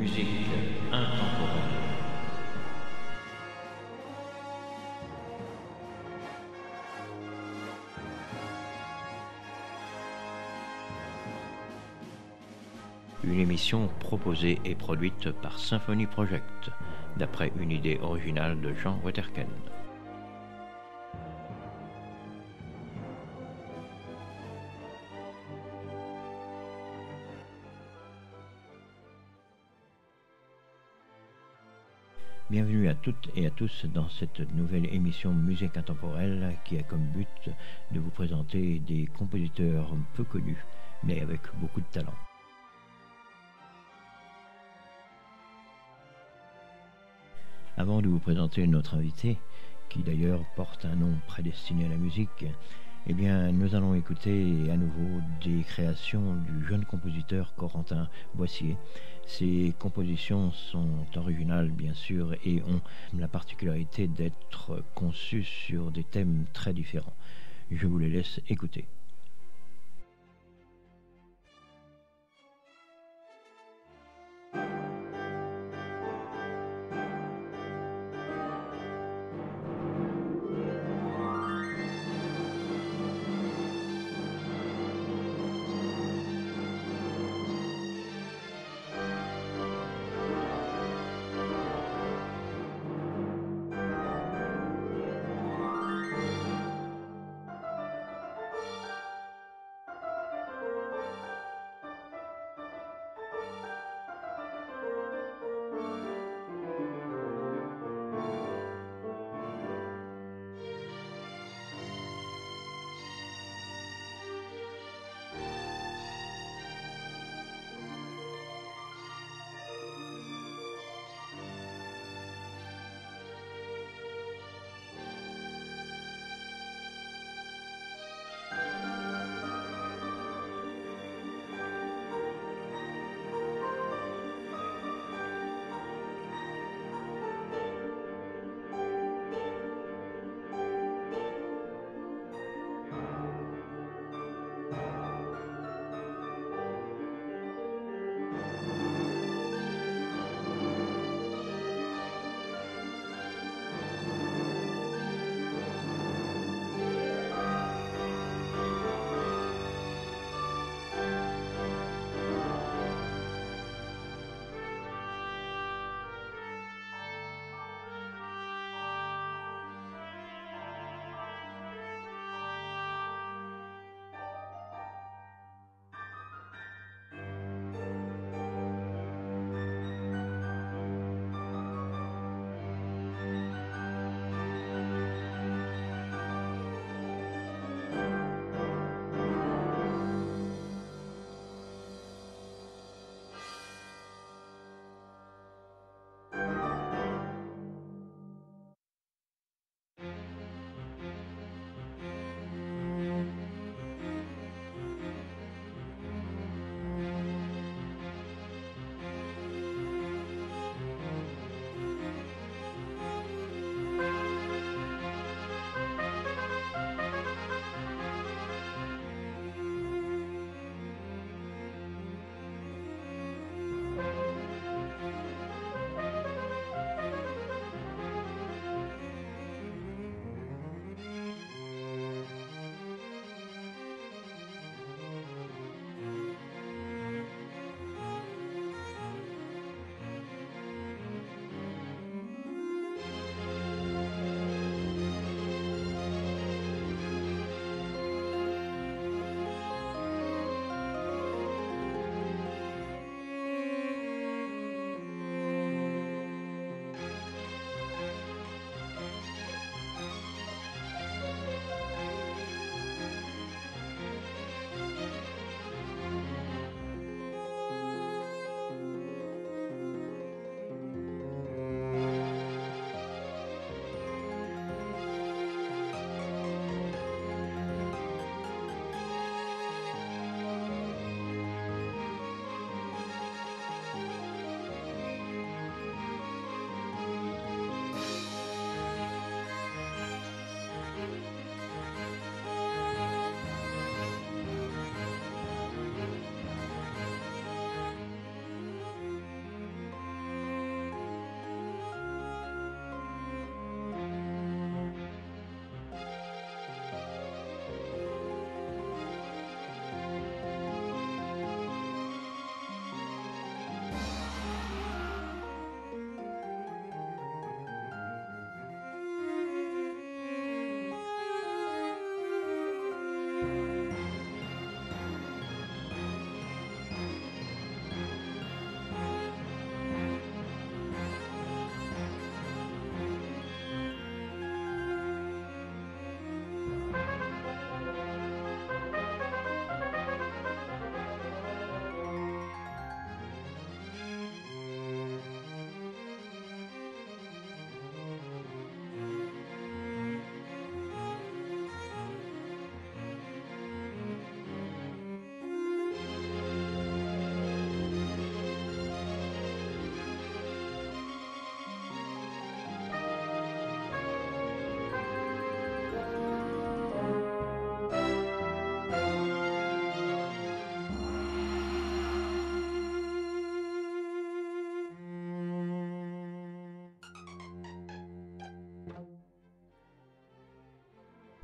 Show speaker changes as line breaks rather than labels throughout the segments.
Musique intemporelle. Une émission proposée et produite par Symphony Project, d'après une idée originale de Jean Weterken. Bienvenue à toutes et à tous dans cette nouvelle émission Musique intemporelle qui a comme but de vous présenter des compositeurs peu connus, mais avec beaucoup de talent. Avant de vous présenter notre invité, qui d'ailleurs porte un nom prédestiné à la musique, eh bien, nous allons écouter à nouveau des créations du jeune compositeur Corentin Boissier. Ses compositions sont originales, bien sûr, et ont la particularité d'être conçues sur des thèmes très différents. Je vous les laisse écouter.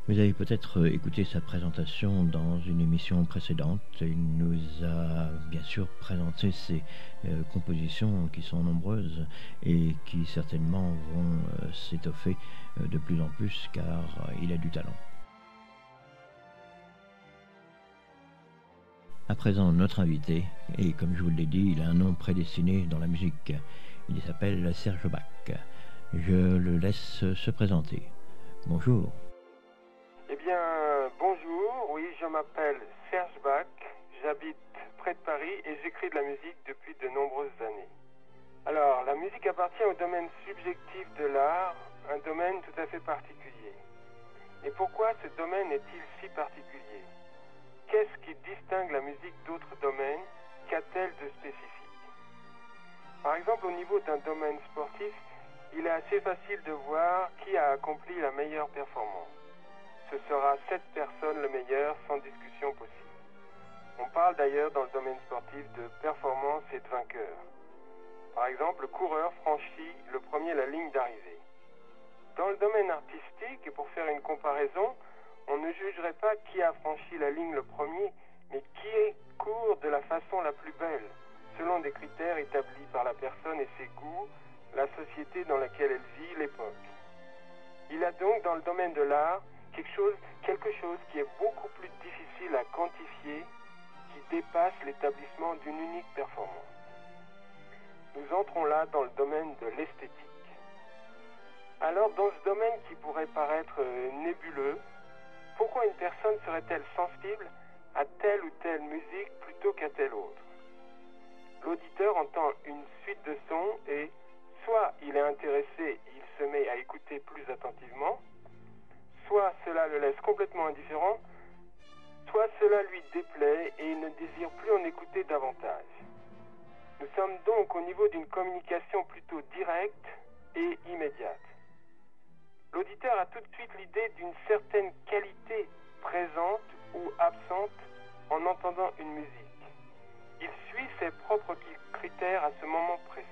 Vous avez peut-être écouté sa présentation dans une émission précédente. Il nous a bien sûr présenté ses compositions qui sont nombreuses et qui certainement vont s'étoffer de plus en plus car il a du talent. À présent, notre invité, et comme je vous l'ai dit, il a un nom prédestiné dans la musique. Il s'appelle Serge Bach. Je le laisse se présenter. Bonjour.
Eh bien, bonjour, oui, je m'appelle Serge Bach, j'habite près de Paris et j'écris de la musique depuis de nombreuses années. Alors, la musique appartient au domaine subjectif de l'art, un domaine tout à fait particulier. Et pourquoi ce domaine est-il si particulier? Qu'est-ce qui distingue la musique d'autres domaines? Qu'a-t-elle de spécifique? Par exemple, au niveau d'un domaine sportif, il est assez facile de voir qui a accompli la meilleure performance. Ce sera cette personne le meilleur, sans discussion possible. On parle d'ailleurs dans le domaine sportif de performance et de vainqueur. Par exemple, le coureur franchit le premier la ligne d'arrivée. Dans le domaine artistique, et pour faire une comparaison, on ne jugerait pas qui a franchi la ligne le premier, mais qui court de la façon la plus belle, selon des critères établis par la personne et ses goûts, la société dans laquelle elle vit, l'époque. Il y a donc dans le domaine de l'art quelque chose qui est beaucoup plus difficile à quantifier, qui dépasse l'établissement d'une unique performance. Nous entrons là dans le domaine de l'esthétique. Alors, dans ce domaine qui pourrait paraître nébuleux, pourquoi une personne serait-elle sensible à telle ou telle musique plutôt qu'à telle autre? L'auditeur entend une suite de sons et soit il est intéressé, il se met à écouter plus attentivement, soit cela le laisse complètement indifférent, soit cela lui déplaît et il ne désire plus en écouter davantage. Nous sommes donc au niveau d'une communication plutôt directe et immédiate. L'auditeur a tout de suite l'idée d'une certaine qualité présente ou absente en entendant une musique. Il suit ses propres critères à ce moment précis.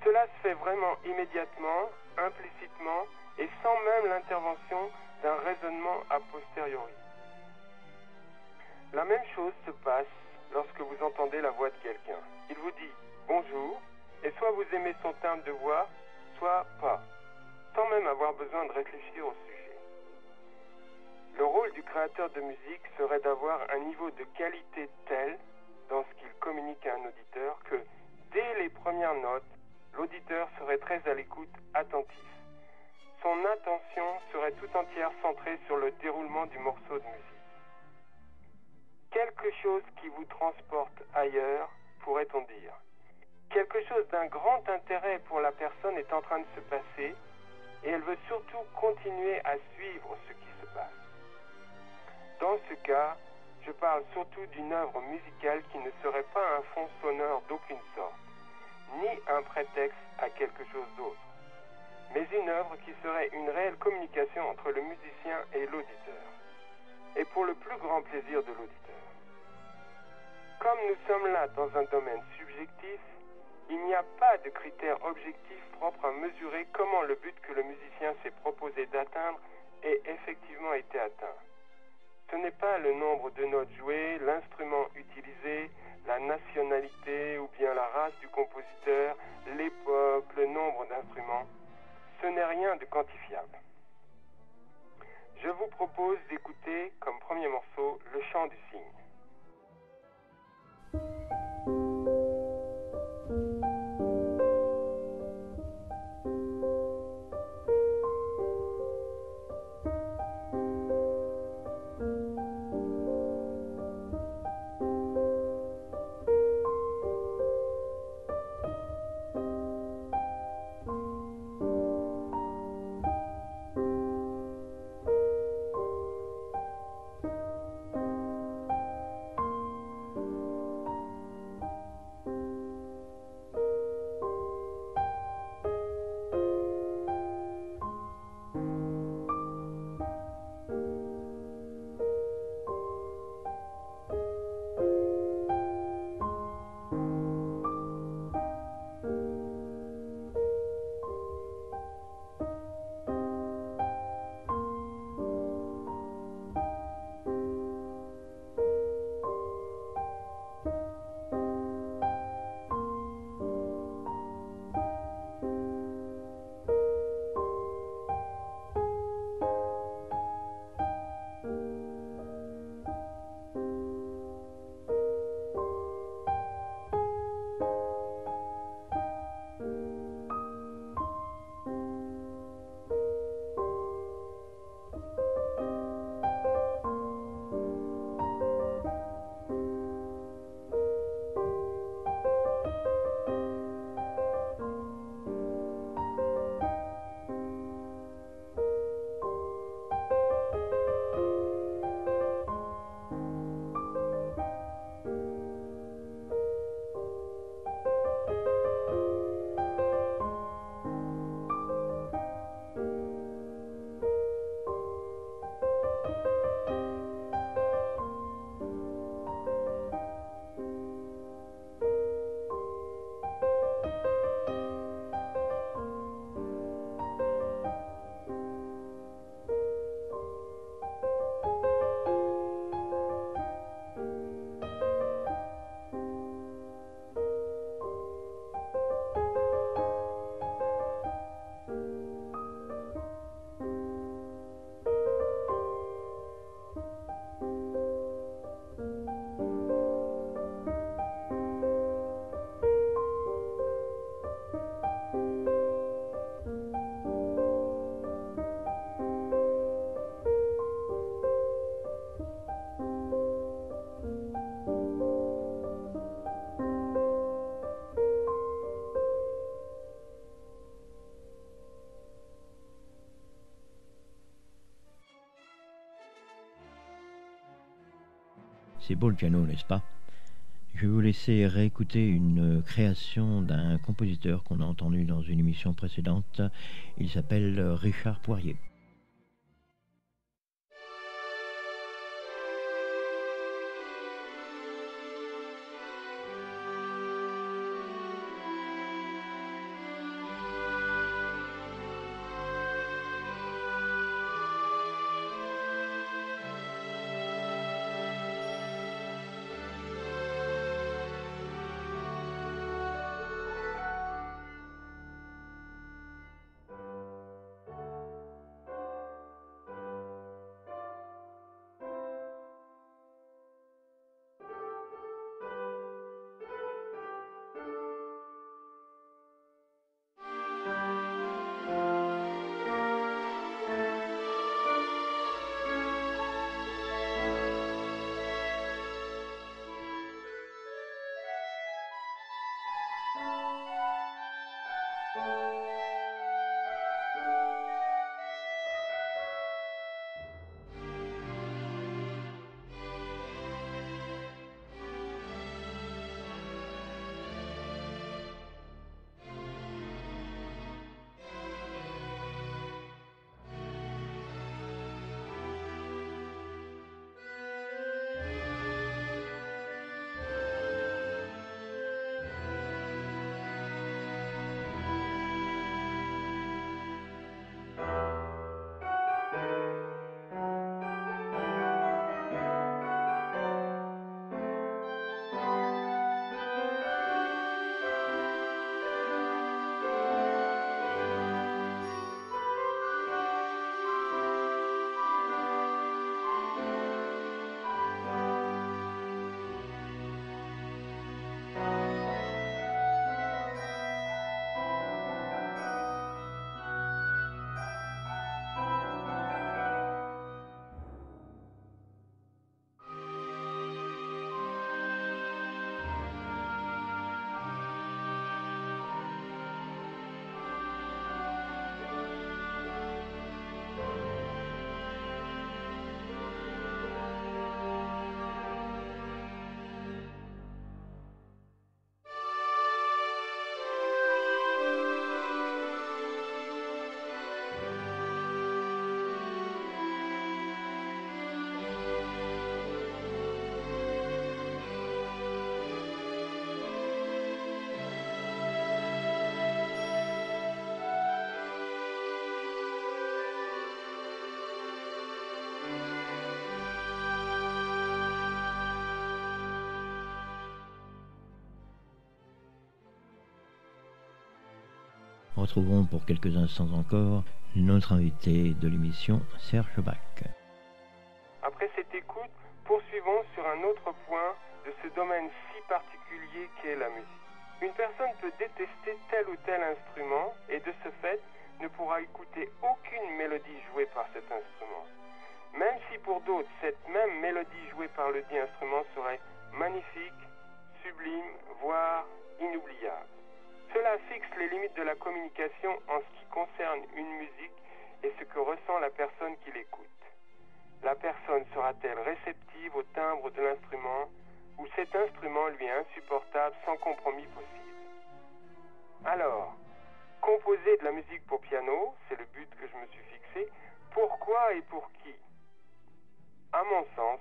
Cela se fait vraiment immédiatement, implicitement, et sans même l'intervention d'un raisonnement a posteriori. La même chose se passe lorsque vous entendez la voix de quelqu'un. Il vous dit « bonjour » et soit vous aimez son timbre de voix, soit pas, sans même avoir besoin de réfléchir au sujet. Le rôle du créateur de musique serait d'avoir un niveau de qualité tel dans ce qu'il communique à un auditeur que, dès les premières notes, l'auditeur serait très à l'écoute, attentif. Son attention serait tout entière centrée sur le déroulement du morceau de musique. Quelque chose qui vous transporte ailleurs, pourrait-on dire. Quelque chose d'un grand intérêt pour la personne est en train de se passer et elle veut surtout continuer à suivre ce qui se passe. Dans ce cas, je parle surtout d'une œuvre musicale qui ne serait pas un fond sonore d'aucune sorte, ni un prétexte à quelque chose d'autre, mais une œuvre qui serait une réelle communication entre le musicien et l'auditeur, et pour le plus grand plaisir de l'auditeur. Comme nous sommes là dans un domaine subjectif, il n'y a pas de critères objectifs propres à mesurer comment le but que le musicien s'est proposé d'atteindre ait effectivement été atteint. Ce n'est pas le nombre de notes jouées, l'instrument utilisé, la nationalité ou bien la race du compositeur, l'époque, le nombre d'instruments. Ce n'est rien de quantifiable. Je vous propose d'écouter comme premier morceau le chant du cygne.
C'est beau le piano, n'est-ce pas? Je vais vous laisser réécouter une création d'un compositeur qu'on a entendu dans une émission précédente. Il s'appelle Richard Poirier. Retrouvons pour quelques instants encore notre invité de l'émission, Serge Bach.
Après cette écoute, poursuivons sur un autre point de ce domaine si particulier qu'est la musique. Une personne peut détester tel ou tel instrument et de ce fait ne pourra écouter aucune mélodie jouée par cet instrument. Même si pour d'autres, cette même mélodie jouée par le dit instrument serait magnifique, sublime, voire inoubliable. Cela fixe les limites de la communication en ce qui concerne une musique et ce que ressent la personne qui l'écoute. La personne sera-t-elle réceptive au timbre de l'instrument ou cet instrument lui est insupportable sans compromis possible? Alors, composer de la musique pour piano, c'est le but que je me suis fixé. Pourquoi et pour qui? À mon sens,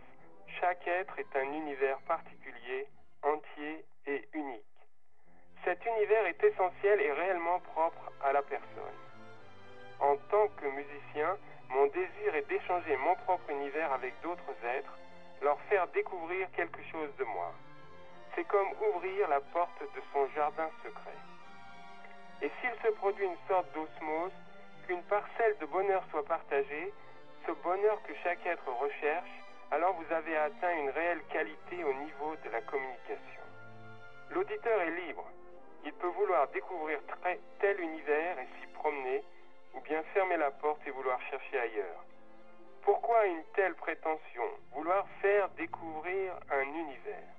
chaque être est un univers particulier, entier et unique. Cet univers est essentiel et réellement propre à la personne. En tant que musicien, mon désir est d'échanger mon propre univers avec d'autres êtres, leur faire découvrir quelque chose de moi. C'est comme ouvrir la porte de son jardin secret. Et s'il se produit une sorte d'osmose, qu'une parcelle de bonheur soit partagée, ce bonheur que chaque être recherche, alors vous avez atteint une réelle qualité au niveau de la communication. L'auditeur est libre. Il peut vouloir découvrir tel univers et s'y promener, ou bien fermer la porte et vouloir chercher ailleurs. Pourquoi une telle prétention? Vouloir faire découvrir un univers.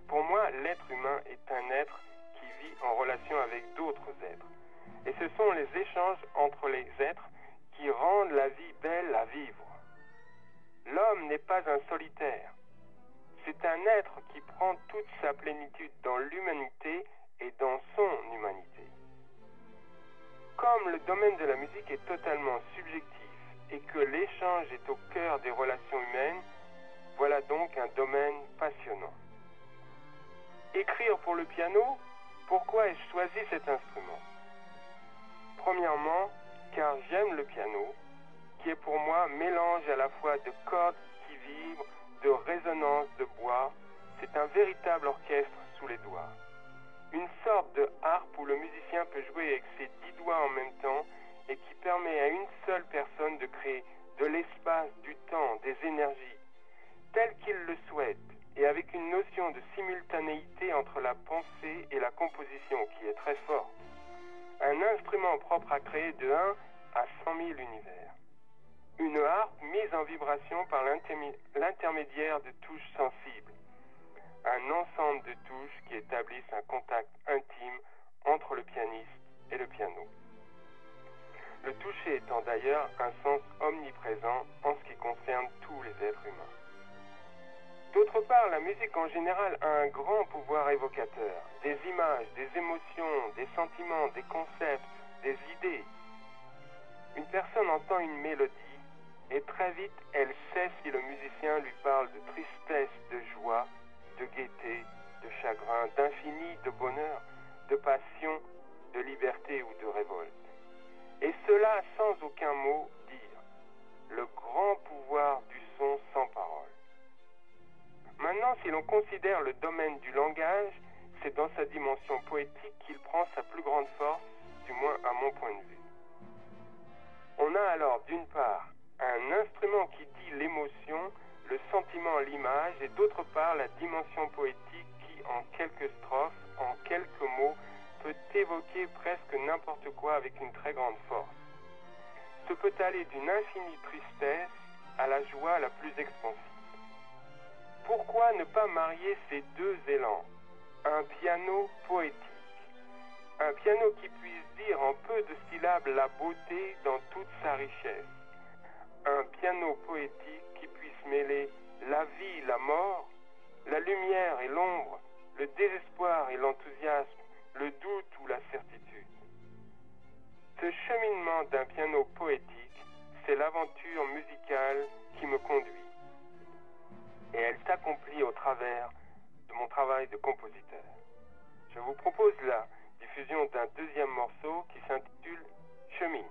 Pour moi, l'être humain est un être qui vit en relation avec d'autres êtres. Et ce sont les échanges entre les êtres qui rendent la vie belle à vivre. L'homme n'est pas un solitaire. C'est un être qui prend toute sa plénitude dans l'humanité et dans son humanité. Comme le domaine de la musique est totalement subjectif et que l'échange est au cœur des relations humaines, voilà donc un domaine passionnant. Écrire pour le piano, pourquoi ai-je choisi cet instrument? Premièrement, car j'aime le piano, qui est pour moi mélange à la fois de cordes qui vibrent, de résonances de bois. C'est un véritable orchestre sous les doigts. Une sorte de harpe où le musicien peut jouer avec ses 10 doigts en même temps et qui permet à une seule personne de créer de l'espace, du temps, des énergies, telles qu'il le souhaite, et avec une notion de simultanéité entre la pensée et la composition qui est très forte. Un instrument propre à créer de 1 à 100 000 univers. Une harpe mise en vibration par l'intermédiaire de touches sensibles. Un ensemble de touches qui établissent un contact intime entre le pianiste et le piano. Le toucher étant d'ailleurs un sens omniprésent en ce qui concerne tous les êtres humains. D'autre part, la musique en général a un grand pouvoir évocateur. Des images, des émotions, des sentiments, des concepts, des idées. Une personne entend une mélodie et très vite elle sait si le musicien lui parle de tristesse, de joie, de gaieté, de chagrin, d'infini, de bonheur, de passion, de liberté ou de révolte. Et cela sans aucun mot dire. Le grand pouvoir du son sans parole. Maintenant, si l'on considère le domaine du langage, c'est dans sa dimension poétique qu'il prend sa plus grande force, du moins à mon point de vue. On a alors d'une part un instrument qui dit l'émotion, le sentiment, l'image, et d'autre part la dimension poétique qui, en quelques strophes, en quelques mots, peut évoquer presque n'importe quoi avec une très grande force. Ce peut aller d'une infinie tristesse à la joie la plus expansive. Pourquoi ne pas marier ces deux élans? Un piano poétique. Un piano qui puisse dire en peu de syllabes la beauté dans toute sa richesse. Un piano poétique qui puisse mêler la vie, la mort, la lumière et l'ombre, le désespoir et l'enthousiasme, le doute ou la certitude. Ce cheminement d'un piano poétique, c'est l'aventure musicale qui me conduit. Et elle s'accomplit au travers de mon travail de compositeur. Je vous propose la diffusion d'un deuxième morceau qui s'intitule Chemine.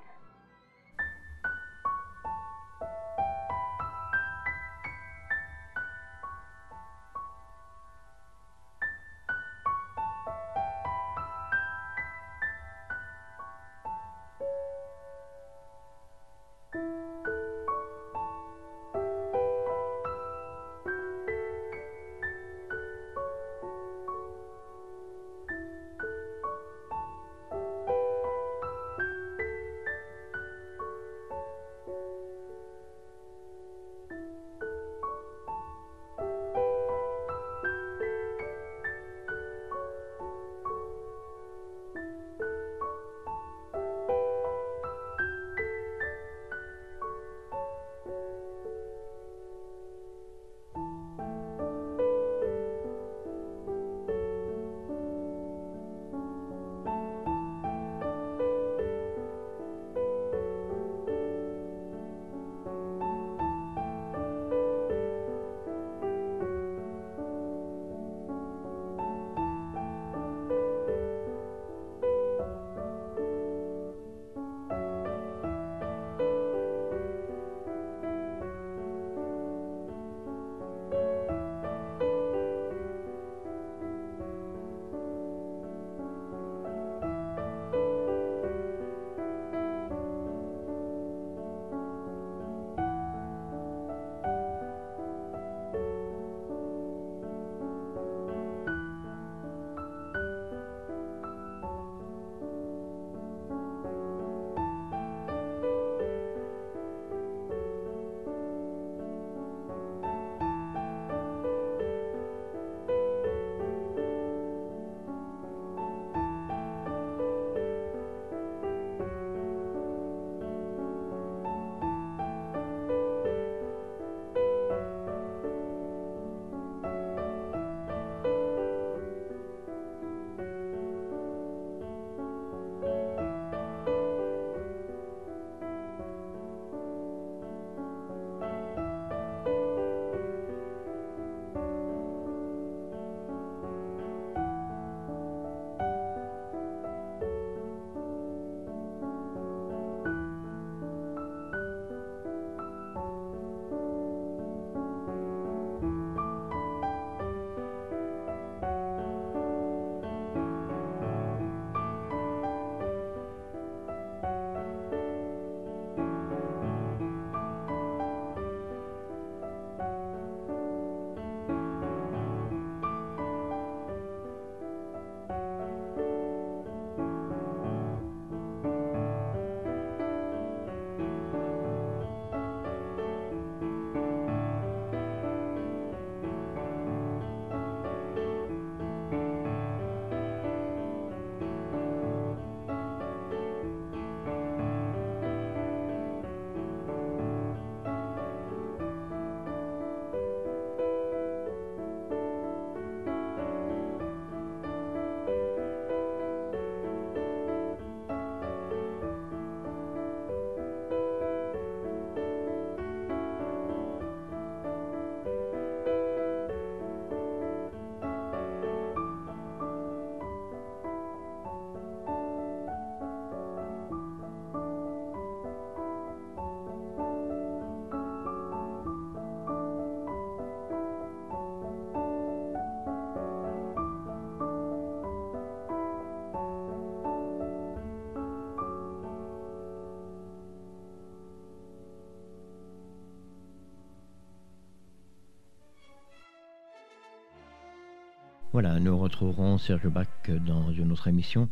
Voilà, nous retrouverons Serge Bach dans une autre émission,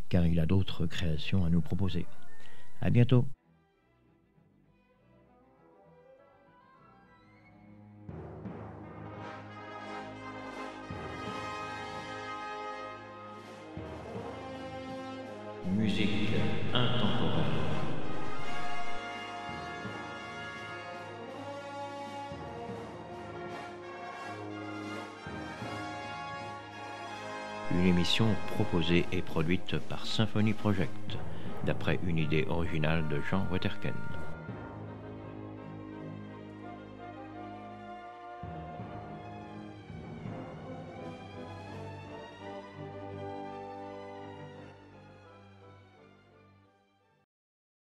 car il a d'autres créations à nous proposer. À bientôt. Musique intemporelle. Une émission proposée et produite par Symphony Project, d'après une idée originale de Jean Waterken.